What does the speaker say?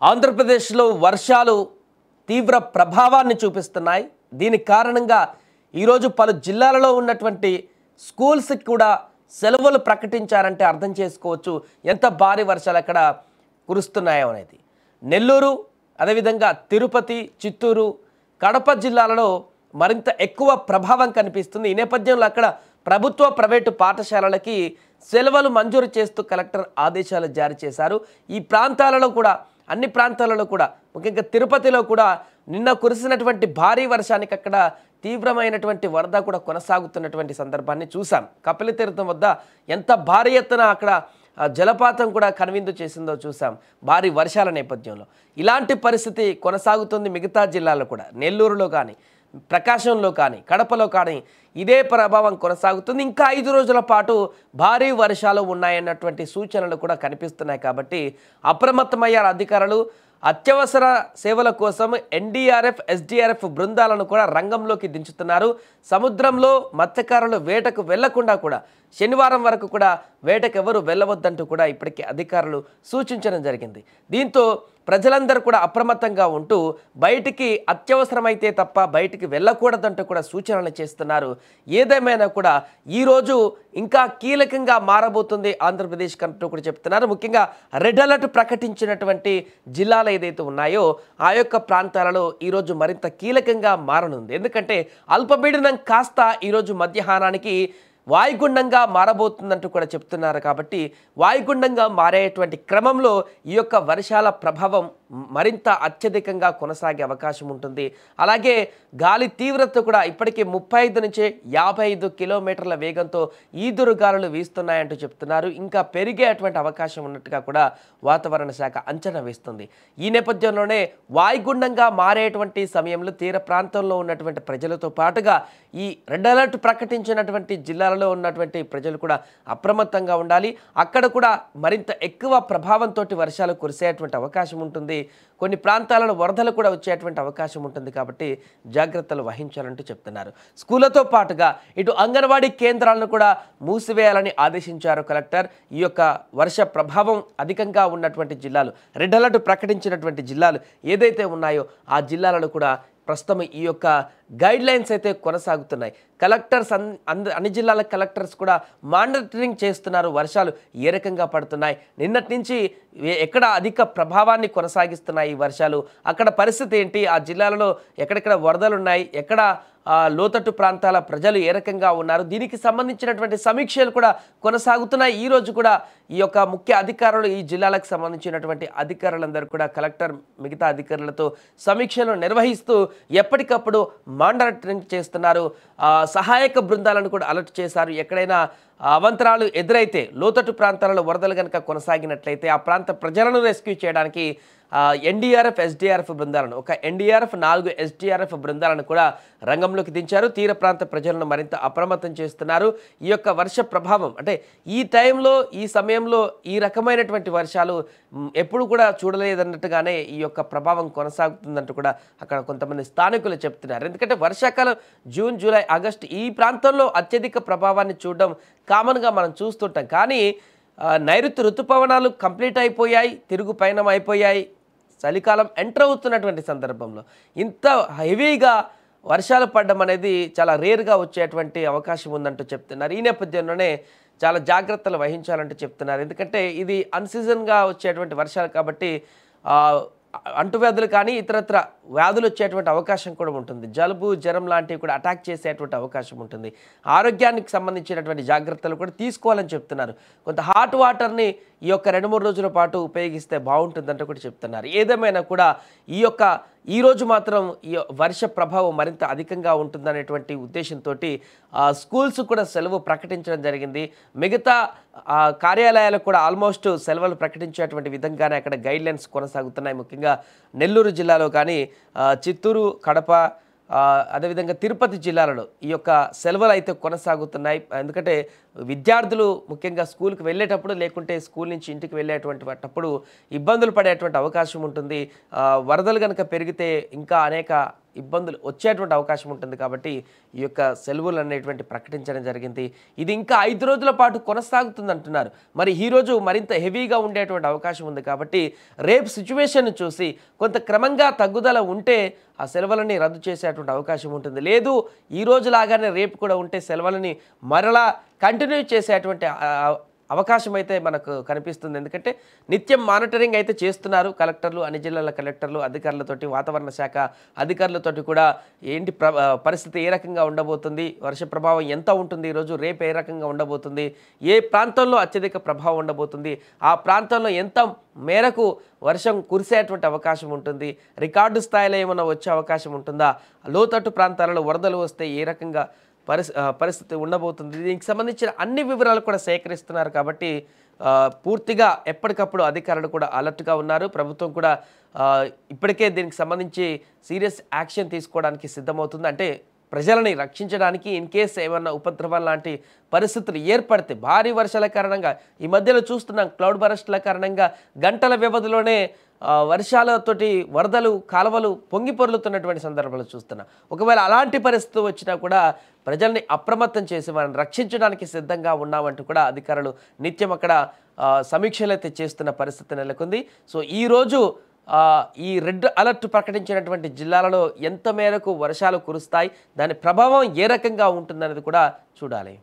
ఆంధ్రప్రదేశ్లో వర్షాలు తీవ్ర ప్రభావాన్ని చూపిస్తున్నాయి. దీనికి కారణంగా ఈరోజు పలు జిల్లాలలో ఉన్నటువంటి స్కూల్స్కి కూడా సెలవులు ప్రకటించారంటే అర్థం చేసుకోవచ్చు ఎంత భారీ వర్షాలు అక్కడ కురుస్తున్నాయో అనేది. నెల్లూరు, అదేవిధంగా తిరుపతి, చిత్తూరు, కడప జిల్లాలలో మరింత ఎక్కువ ప్రభావం కనిపిస్తుంది. ఈ నేపథ్యంలో అక్కడ ప్రభుత్వ ప్రైవేటు పాఠశాలలకి సెలవులు మంజూరు చేస్తూ కలెక్టర్ ఆదేశాలు జారీ చేశారు. ఈ ప్రాంతాలలో కూడా అన్ని ప్రాంతాలలో కూడా ముఖ్యంగా తిరుపతిలో కూడా నిన్న కురిసినటువంటి భారీ వర్షానికి అక్కడ తీవ్రమైనటువంటి వరద కూడా కొనసాగుతున్నటువంటి సందర్భాన్ని చూసాం. కపిలతీర్థం వద్ద ఎంత భారీ ఎత్తున అక్కడ జలపాతం కూడా కనువిందు చేసిందో చూసాం భారీ వర్షాల నేపథ్యంలో. ఇలాంటి పరిస్థితి కొనసాగుతుంది మిగతా జిల్లాల్లో కూడా. నెల్లూరులో కానీ, ప్రకాశంలో కానీ, కడపలో కానీ ఇదే ప్రభావం కొనసాగుతుంది. ఇంకా 5 రోజుల పాటు భారీ వర్షాలు ఉన్నాయన్నటువంటి సూచనలు కూడా కనిపిస్తున్నాయి. కాబట్టి అప్రమత్తమయ్యారు అధికారులు. అత్యవసర సేవల కోసం ఎన్డీఆర్ఎఫ్, ఎస్డీఆర్ఎఫ్ బృందాలను కూడా రంగంలోకి దించుతున్నారు. సముద్రంలో మత్స్యకారులు వేటకు వెళ్లకుండా కూడా శనివారం వరకు కూడా వేటకు ఎవరు వెళ్ళవద్దంటూ కూడా ఇప్పటికే అధికారులు సూచించడం జరిగింది. దీంతో ప్రజలందరూ కూడా అప్రమత్తంగా ఉంటూ బయటికి అత్యవసరమైతే తప్ప బయటికి వెళ్ళకూడదంటూ కూడా సూచనలు చేస్తున్నారు. ఏదేమైనా కూడా ఈరోజు ఇంకా కీలకంగా మారబోతుంది ఆంధ్రప్రదేశ్ కంటూ కూడా చెప్తున్నారు. ముఖ్యంగా రెడ్ అలర్ట్ ప్రకటించినటువంటి జిల్లాలు ఏదైతే ఉన్నాయో ఆ యొక్క ప్రాంతాలలో ఈరోజు మరింత కీలకంగా మారనుంది. ఎందుకంటే అల్పపీడనం కాస్త ఈరోజు మధ్యాహ్నానికి వాయుగుండంగా మారబోతుందంటూ కూడా చెప్తున్నారు. కాబట్టి వాయుగుండంగా మారేటువంటి క్రమంలో ఈ యొక్క వర్షాల ప్రభావం మరింత అత్యధికంగా కొనసాగే అవకాశం ఉంటుంది. అలాగే గాలి తీవ్రత కూడా ఇప్పటికీ 35 నుంచి 55 కిలోమీటర్ల వేగంతో ఈదురు గాలులు వీస్తున్నాయంటూ చెప్తున్నారు. ఇంకా పెరిగేటువంటి అవకాశం ఉన్నట్టుగా కూడా వాతావరణ శాఖ అంచనా వేస్తుంది. ఈ నేపథ్యంలోనే వాయుగుండంగా మారేటువంటి సమయంలో తీర ప్రాంతంలో ఉన్నటువంటి ప్రజలతో పాటుగా ఈ రెడ్ అలర్ట్ ప్రకటించినటువంటి జిల్లాలలో ఉన్నటువంటి ప్రజలు కూడా అప్రమత్తంగా ఉండాలి. అక్కడ కూడా మరింత ఎక్కువ ప్రభావంతో వర్షాలు కురిసేటువంటి అవకాశం ఉంటుంది. కొన్ని ప్రాంతాలలో వరదలు కూడా వచ్చేటువంటి అవకాశం ఉంటుంది. కాబట్టి జాగ్రత్తలు వహించాలంటూ చెప్తున్నారు. స్కూళ్లతో పాటుగా ఇటు అంగన్వాడీ కేంద్రాలను కూడా మూసివేయాలని ఆదేశించారు కలెక్టర్. ఈ యొక్క వర్ష ప్రభావం అధికంగా ఉన్నటువంటి జిల్లాలు, రెడ్ అలర్ట్ ప్రకటించినటువంటి జిల్లాలు ఏదైతే ఉన్నాయో ఆ జిల్లాలలో కూడా ప్రస్తుతం ఈ యొక్క గైడ్ లైన్స్ అయితే కొనసాగుతున్నాయి. కలెక్టర్స్ అన్ని జిల్లాల కలెక్టర్స్ కూడా మానిటరింగ్ చేస్తున్నారు. వర్షాలు ఏ రకంగా పడుతున్నాయి, నిన్నటి నుంచి ఎక్కడ అధిక ప్రభావాన్ని కొనసాగిస్తున్నాయి ఈ వర్షాలు, అక్కడ పరిస్థితి ఏంటి, ఆ జిల్లాలలో ఎక్కడెక్కడ వరదలు ఉన్నాయి, ఎక్కడ లోతట్టు ప్రాంతాల ప్రజలు ఏ రకంగా ఉన్నారు, దీనికి సంబంధించినటువంటి సమీక్షలు కూడా కొనసాగుతున్నాయి. ఈరోజు కూడా ఈ యొక్క ముఖ్య అధికారులు, ఈ జిల్లాలకు సంబంధించినటువంటి అధికారులందరూ కూడా కలెక్టర్ మిగతా అధికారులతో సమీక్షలు నిర్వహిస్తూ ఎప్పటికప్పుడు మానిటరింగ్ చేస్తున్నారు. సహాయక బృందాలను కూడా అలర్ట్ చేశారు. ఎక్కడైనా అవంతరాలు ఎదురైతే, లోతట్టు ప్రాంతాలలో వరదలు కనుక కొనసాగినట్లయితే ఆ ప్రాంత ప్రజలను రెస్క్యూ చేయడానికి ఎన్డీఆర్ఎఫ్, ఎస్డీఆర్ఎఫ్ బృందాలను, ఒక ఎన్డీఆర్ఎఫ్ 4 ఎస్డీఆర్ఎఫ్ బృందాలను కూడా రంగంలోకి దించారు. తీర ప్రాంత ప్రజలను మరింత అప్రమత్తం చేస్తున్నారు. ఈ యొక్క వర్ష ప్రభావం అంటే ఈ టైంలో, ఈ సమయంలో ఈ రకమైనటువంటి వర్షాలు ఎప్పుడు కూడా చూడలేదన్నట్టుగానే ఈ యొక్క ప్రభావం కొనసాగుతుందంటూ కూడా అక్కడ కొంతమంది స్థానికులు చెప్తున్నారు. ఎందుకంటే వర్షాకాలం జూన్, జూలై, ఆగస్టు ఈ ప్రాంతంలో అత్యధిక ప్రభావాన్ని చూడడం కామన్గా మనం చూస్తుంటాం. కానీ నైరుతి ఋతుపవనాలు కంప్లీట్ అయిపోయాయి, తిరుగు పయనం అయిపోయాయి. చలికాలం ఎంటర్ అవుతున్నటువంటి సందర్భంలో ఇంత హెవీగా వర్షాలు పడడం అనేది చాలా రేర్గా వచ్చేటువంటి అవకాశం ఉందంటూ చెప్తున్నారు. ఈ నేపథ్యంలోనే చాలా జాగ్రత్తలు వహించాలంటూ చెప్తున్నారు. ఎందుకంటే ఇది అన్సీజన్గా వచ్చేటువంటి వర్షాలు కాబట్టి అంటువ్యాధులు కానీ ఇతరత్ర వ్యాధులు వచ్చేటువంటి అవకాశం కూడా ఉంటుంది. జలుబు, జ్వరం లాంటివి కూడా అటాక్ చేసేటువంటి అవకాశం ఉంటుంది. ఆరోగ్యానికి సంబంధించినటువంటి జాగ్రత్తలు కూడా తీసుకోవాలని చెప్తున్నారు. కొంత హాట్ వాటర్ని ఈ యొక్క 2-3 రోజుల పాటు ఉపయోగిస్తే బాగుంటుందంటూ కూడా చెప్తున్నారు. ఏదేమైనా కూడా ఈ రోజు మాత్రం ఈ వర్ష ప్రభావం మరింత అధికంగా ఉంటుందనేటువంటి ఉద్దేశంతో స్కూల్స్ కూడా సెలవు ప్రకటించడం జరిగింది. మిగతా కార్యాలయాలకు కూడా ఆల్మోస్ట్ సెలవులు ప్రకటించేటువంటి విధంగానే అక్కడ గైడ్లైన్స్ కొనసాగుతున్నాయి. ముఖ్యంగా నెల్లూరు జిల్లాలో కానీ, చిత్తూరు, కడప, అదేవిధంగా తిరుపతి జిల్లాలలో ఈ యొక్క సెలవులు అయితే కొనసాగుతున్నాయి. ఎందుకంటే విద్యార్థులు ముఖ్యంగా స్కూల్కి వెళ్ళేటప్పుడు, లేకుంటే స్కూల్ నుంచి ఇంటికి వెళ్ళేటప్పుడు ఇబ్బందులు పడేటువంటి అవకాశం ఉంటుంది. వరదలు కనుక పెరిగితే ఇంకా అనేక ఇబ్బందులు వచ్చేటువంటి అవకాశం ఉంటుంది కాబట్టి ఈ యొక్క సెలవులు అనేటువంటి ప్రకటించడం జరిగింది. ఇది ఇంకా 5 రోజుల పాటు కొనసాగుతుంది అంటున్నారు. మరి ఈ రోజు మరింత హెవీగా ఉండేటువంటి అవకాశం ఉంది కాబట్టి రేపు సిచ్యువేషన్ చూసి కొంత క్రమంగా తగ్గుదల ఉంటే ఆ సెలవులని రద్దు చేసేటువంటి అవకాశం ఉంటుంది. లేదు ఈ రోజు లాగానే రేపు కూడా ఉంటే సెలవులని మరలా కంటిన్యూ చేసేటువంటి అవకాశం అయితే మనకు కనిపిస్తుంది. ఎందుకంటే నిత్యం మానిటరింగ్ అయితే చేస్తున్నారు కలెక్టర్లు, అన్ని జిల్లాల కలెక్టర్లు, అధికారులతోటి, వాతావరణ శాఖ అధికారులతోటి కూడా ఏంటి పరిస్థితి ఏ రకంగా ఉండబోతుంది, వర్ష ప్రభావం ఎంత ఉంటుంది, ఈరోజు రేపు ఏ రకంగా ఉండబోతుంది, ఏ ప్రాంతంలో అత్యధిక ప్రభావం ఉండబోతుంది, ఆ ప్రాంతంలో ఎంత మేరకు వర్షం కురిసేటువంటి అవకాశం ఉంటుంది, రికార్డు స్థాయిలో ఏమైనా వచ్చే అవకాశం ఉంటుందా, లోతట్టు ప్రాంతాలలో వరదలు వస్తే ఏ రకంగా పరిస్థితి ఉండబోతుంది, దీనికి సంబంధించిన అన్ని వివరాలు కూడా సేకరిస్తున్నారు. కాబట్టి పూర్తిగా ఎప్పటికప్పుడు అధికారులు కూడా అలర్ట్గా ఉన్నారు. ప్రభుత్వం కూడా ఇప్పటికే దీనికి సంబంధించి సీరియస్ యాక్షన్ తీసుకోవడానికి సిద్ధమవుతుంది. అంటే ప్రజలని రక్షించడానికి ఇన్ కేస్ ఏమన్నా ఉపద్రవం లాంటి పరిస్థితులు ఏర్పడితే భారీ వర్షాల కారణంగా ఈ మధ్యలో చూస్తున్నాం క్లౌడ్ బరస్ట్ల కారణంగా గంటల వ్యవధిలోనే వర్షాలతోటి వరదలు, కాలువలు పొంగి పొర్లుతున్నటువంటి సందర్భాలు చూస్తున్నాం. ఒకవేళ అలాంటి పరిస్థితి వచ్చినా కూడా ప్రజల్ని అప్రమత్తం చేసి వారిని రక్షించడానికి సిద్ధంగా ఉన్నామంటూ కూడా అధికారులు నిత్యం అక్కడ సమీక్షలు అయితే చేస్తున్న పరిస్థితి నెలకొంది. సో ఈరోజు ఈ రెడ్ అలర్ట్ ప్రకటించినటువంటి జిల్లాలలో ఎంత మేరకు వర్షాలు కురుస్తాయి, దాని ప్రభావం ఏ రకంగా ఉంటుందనేది కూడా చూడాలి.